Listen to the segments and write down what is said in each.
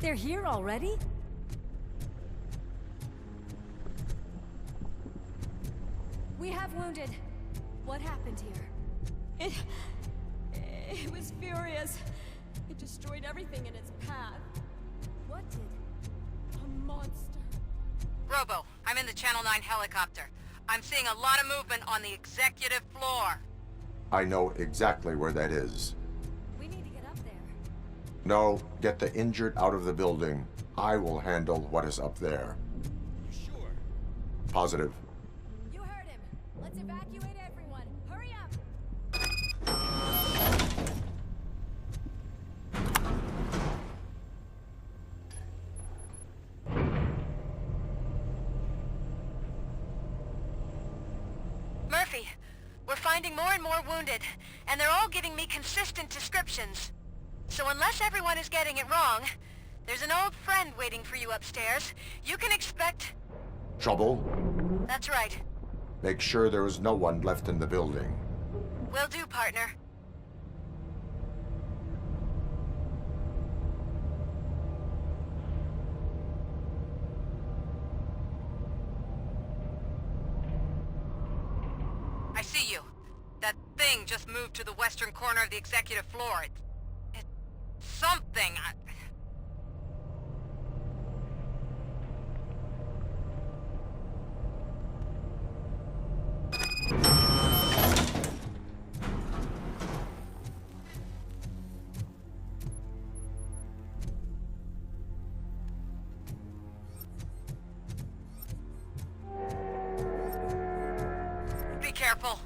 They're here already? We have wounded. What happened here? It was furious. It destroyed everything in its path. What did? A monster. Robo, I'm in the Channel 9 helicopter. I'm seeing a lot of movement on the executive floor. I know exactly where that is. We need to get up there. No, get the injured out of the building. I will handle what is up there. Sure. Positive. You heard him. Let's evacuate everyone. Hurry up! Murphy, we're finding more and more wounded, and they're all giving me consistent descriptions. So unless everyone is getting it wrong, there's an old friend waiting for you upstairs. You can expect... Trouble? That's right. Make sure there is no one left in the building. Will do, partner. I see you. That thing just moved to the western corner of the executive floor. It's something. Be careful.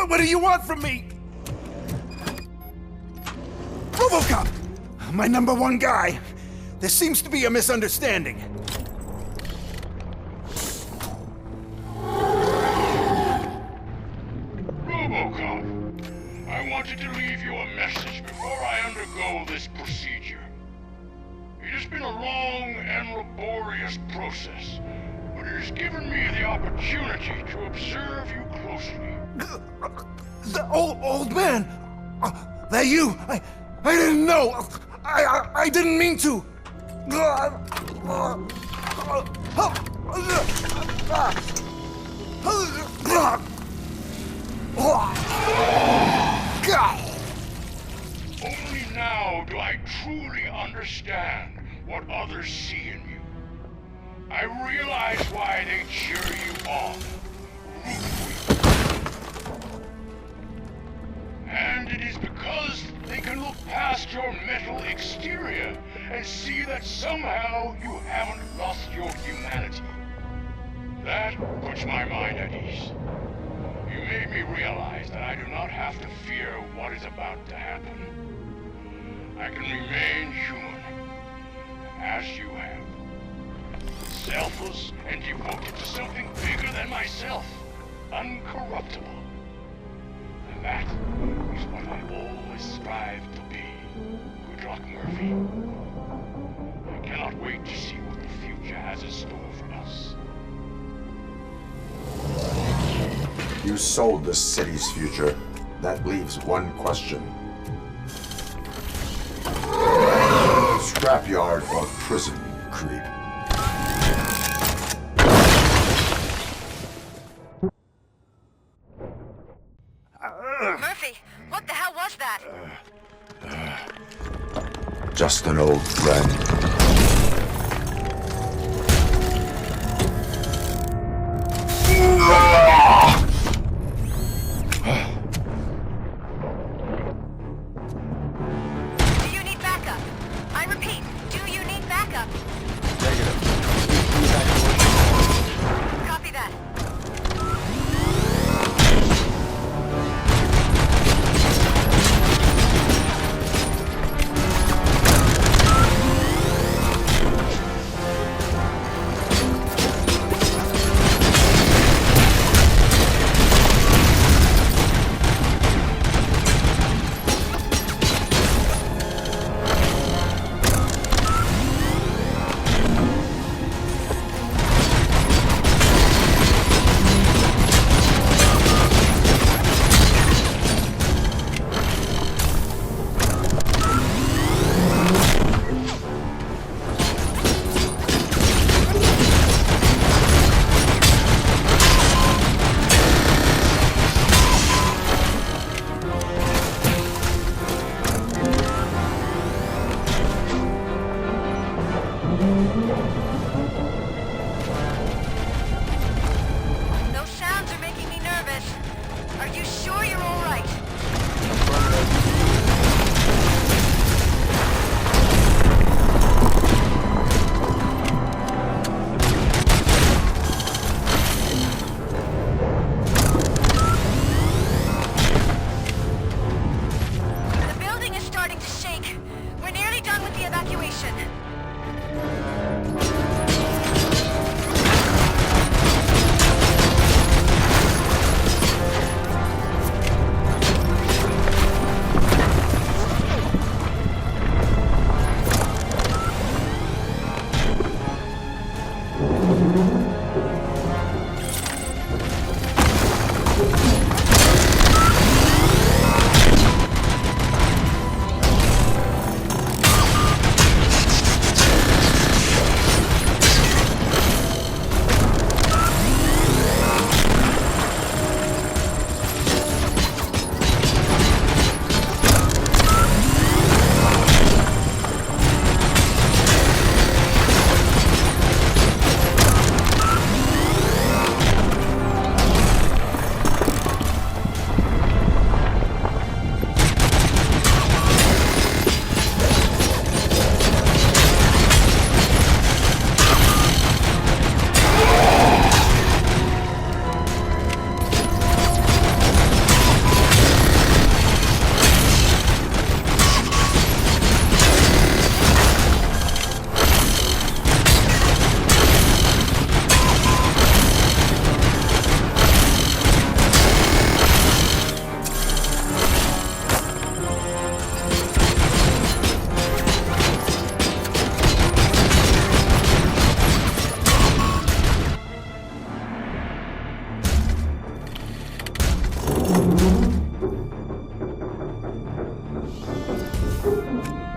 What do you want from me? Robocop! My #1 guy. There seems to be a misunderstanding. Robocop, I wanted to leave you a message before I undergo this procedure. It has been a long and laborious process, but it has given me the opportunity to observe you closely. The old man! That you? I didn't know! I didn't mean to! Only now do I truly understand what others see in you. I realize why they cheer you on, root for you. And it is because they can look past your metal exterior and see that somehow you haven't lost your humanity. That puts my mind at ease. You made me realize that I do not have to fear what is about to happen. I can remain human, as you have. Selfless and devoted to something bigger than myself. Uncorruptible. And that is what I always strive to be. Good luck, Murphy. I cannot wait to see what the future has in store for us. You sold the city's future. That leaves one question. Scrapyard or prison, creep? Murphy, what the hell was that? Just an old friend. Do you need backup? I repeat, do you need backup? Negative. Copy that.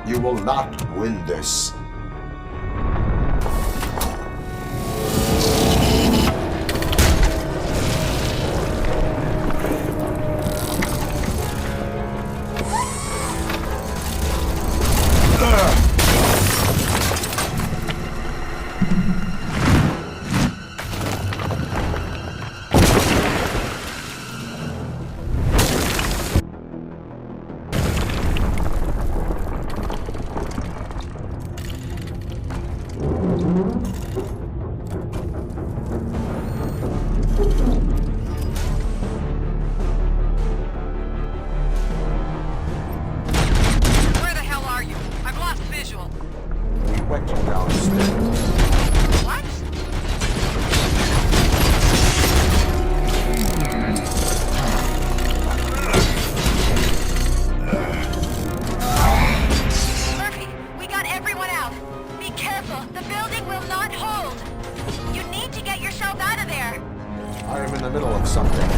You will not win this. Where the hell are you? I've lost visual. We went downstairs. What? Murphy, we got everyone out. Be careful. The building will not hold. You need to get yourself out of there. I am in the middle of something.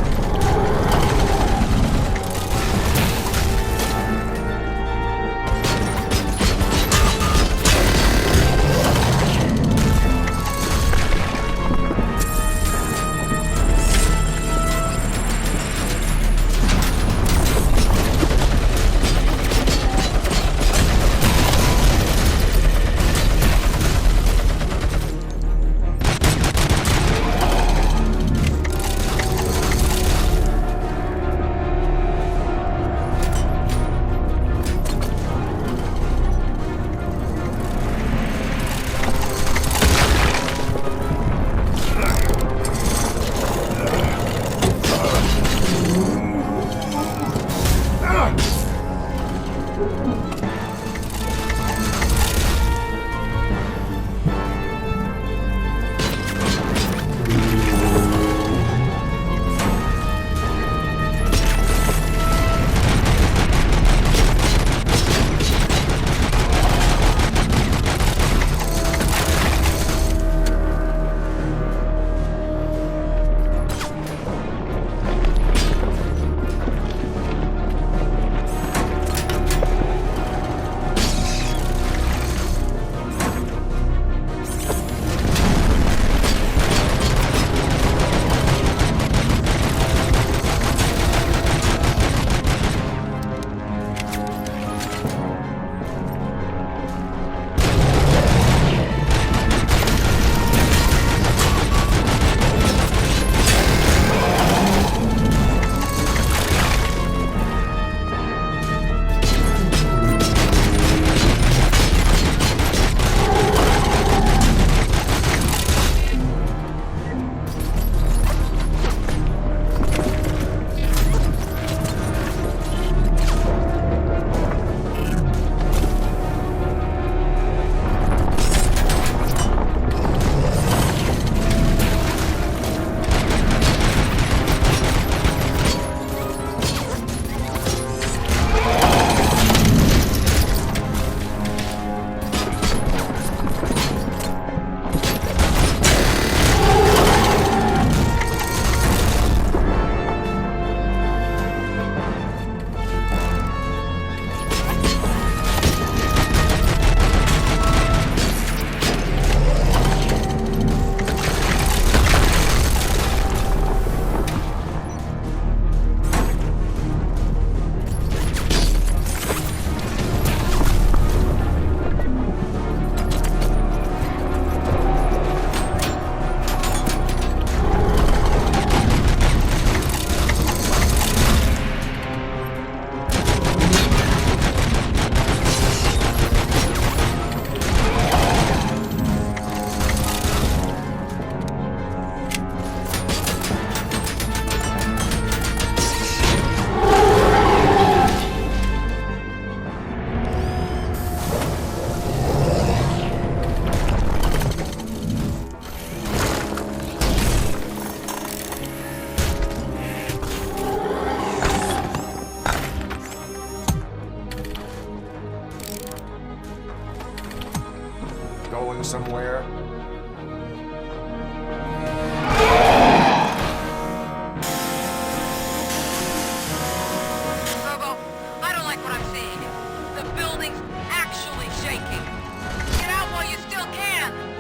somewhere? Robo, I don't like what I'm seeing. The building's actually shaking. Get out while you still can!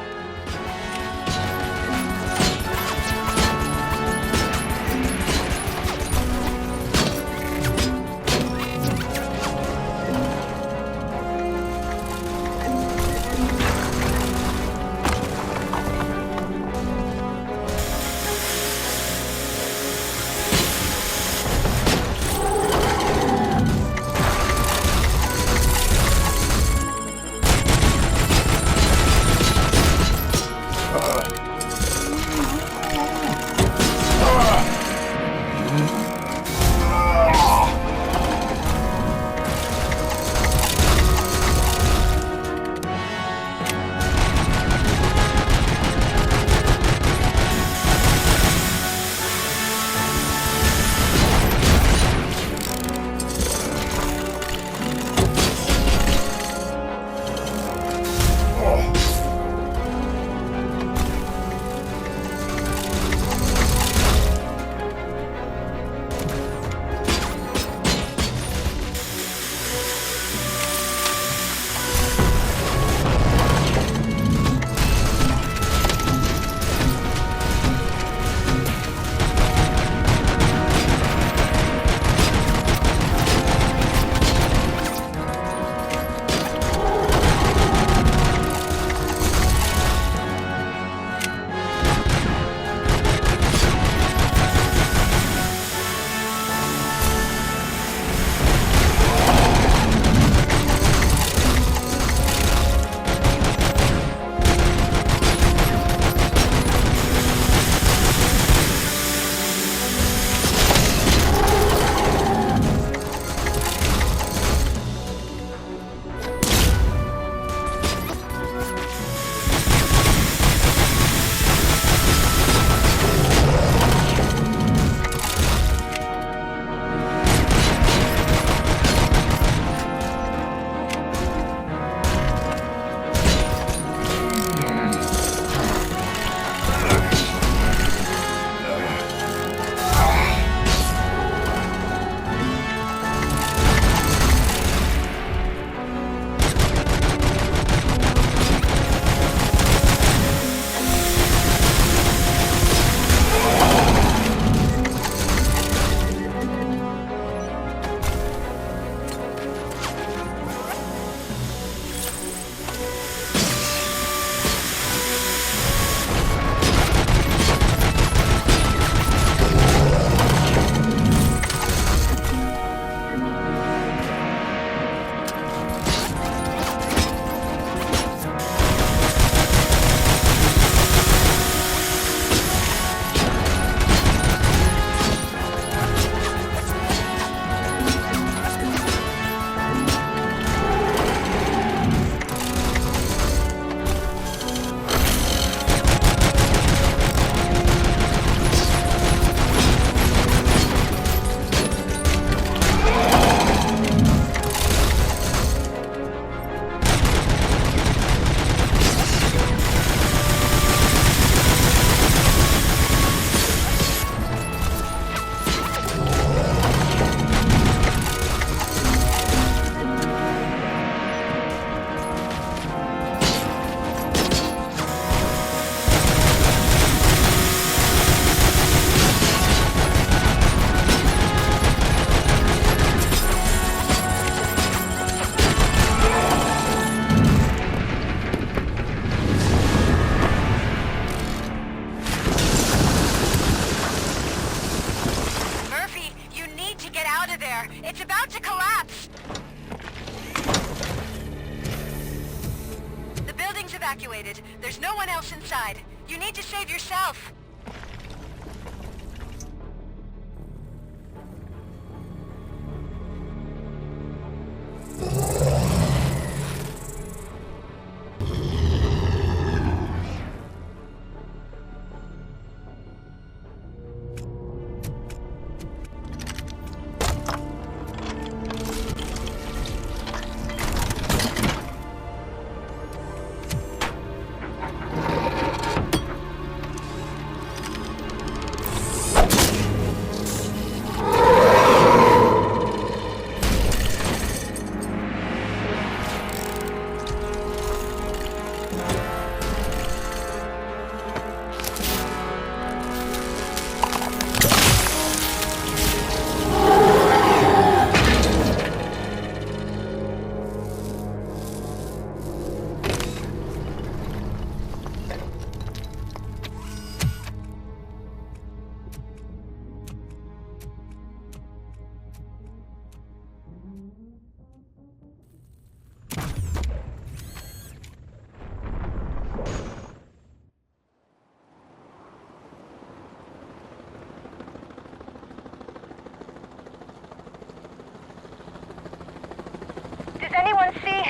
evacuated. There's no one else inside. You need to save yourself.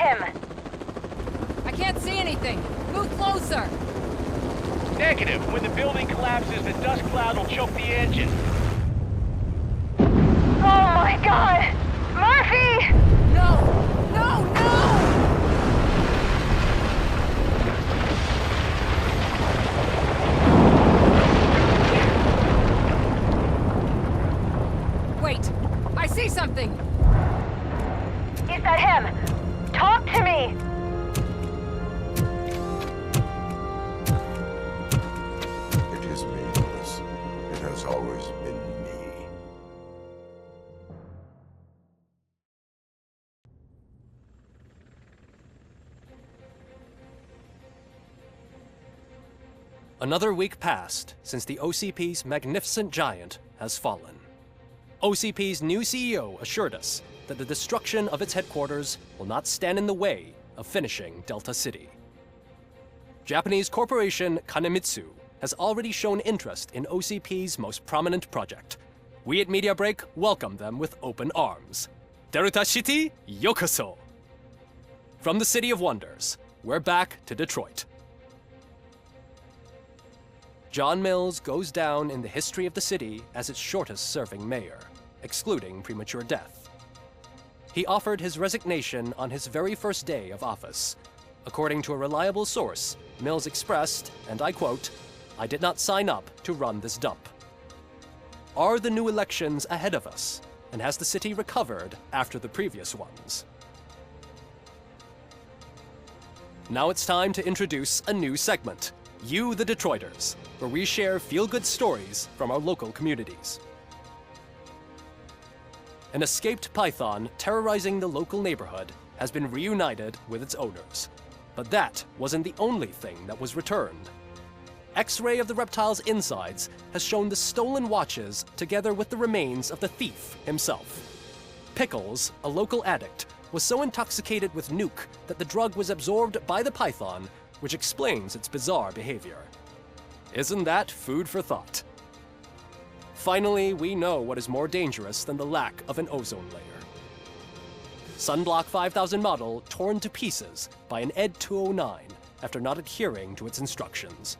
him? I can't see anything. Move closer. Negative. When the building collapses, the dust cloud will choke the engine. Oh my god! Murphy! No! No! No! Wait! I see something! Is that him? Talk to me! It is me, Alice. It has always been me. Another week passed since the OCP's magnificent giant has fallen. OCP's new CEO assured us that the destruction of its headquarters will not stand in the way of finishing Delta City. Japanese corporation Kanemitsu has already shown interest in OCP's most prominent project. We at Media Break welcome them with open arms. Delta City, yokoso! From the City of Wonders, we're back to Detroit. John Mills goes down in the history of the city as its shortest-serving mayor, excluding premature death. He offered his resignation on his very first day of office. According to a reliable source, Mills expressed, and I quote, "I did not sign up to run this dump." Are the new elections ahead of us, and has the city recovered after the previous ones? Now it's time to introduce a new segment, You the Detroiters, where we share feel-good stories from our local communities. An escaped python terrorizing the local neighborhood has been reunited with its owners. But that wasn't the only thing that was returned. X-ray of the reptile's insides has shown the stolen watches together with the remains of the thief himself. Pickles, a local addict, was so intoxicated with nuke that the drug was absorbed by the python, which explains its bizarre behavior. Isn't that food for thought? Finally, we know what is more dangerous than the lack of an ozone layer. Sunblock 5000 model torn to pieces by an ED 209 after not adhering to its instructions.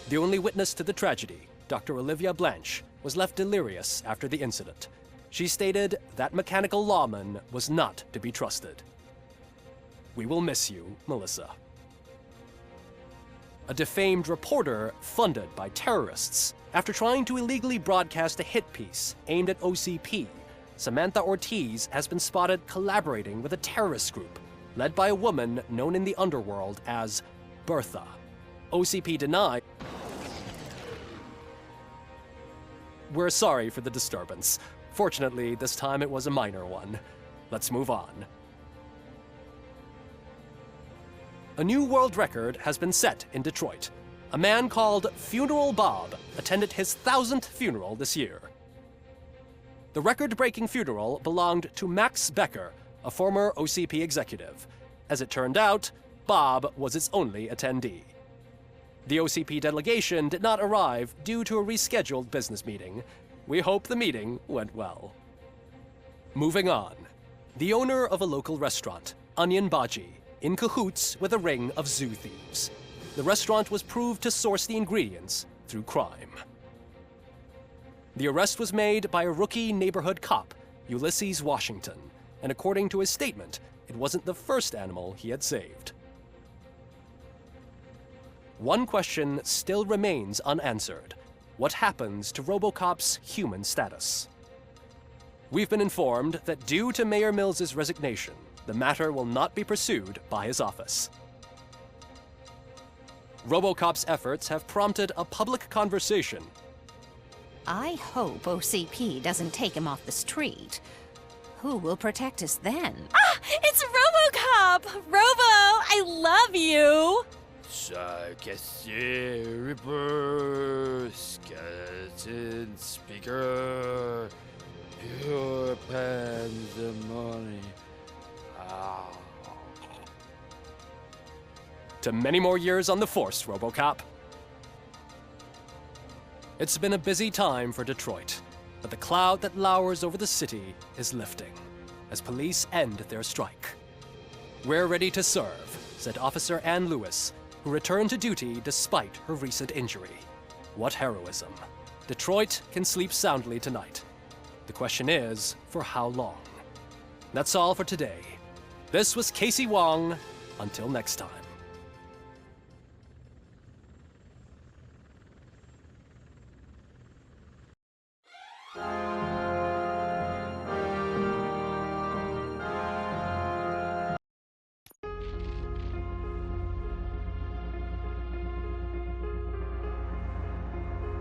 The only witness to the tragedy, Dr. Olivia Blanche, was left delirious after the incident. She stated that mechanical lawman was not to be trusted. We will miss you, Melissa. A defamed reporter funded by terrorists after trying to illegally broadcast a hit piece aimed at OCP. Samantha Ortiz has been spotted collaborating with a terrorist group led by a woman known in the underworld as Bertha. OCP denied. We're sorry for the disturbance. Fortunately, this time it was a minor one. Let's move on. A new world record has been set in Detroit. A man called Funeral Bob attended his 1000th funeral this year. The record-breaking funeral belonged to Max Becker, a former OCP executive. As it turned out, Bob was its only attendee. The OCP delegation did not arrive due to a rescheduled business meeting. We hope the meeting went well. Moving on. The owner of a local restaurant, Onion Baji, in cahoots with a ring of zoo thieves. The restaurant was proved to source the ingredients through crime. The arrest was made by a rookie neighborhood cop, Ulysses Washington, and according to his statement, it wasn't the first animal he had saved. One question still remains unanswered. What happens to Robocop's human status? We've been informed that due to Mayor Mills's resignation, the matter will not be pursued by his office. Robocop's efforts have prompted a public conversation. I hope OCP doesn't take him off the street. Who will protect us then? Ah! It's Robocop! Robo, I love you! Cassier, Ripper, Skeleton, Speaker, Pure Pandemonium. To many more years on the force, Robocop. It's been a busy time for Detroit, but the cloud that lowers over the city is lifting as police end their strike. "We're ready to serve," said Officer Ann Lewis, who returned to duty despite her recent injury. What heroism. Detroit can sleep soundly tonight. The question is, for how long? That's all for today. This was Casey Wong. Until next time.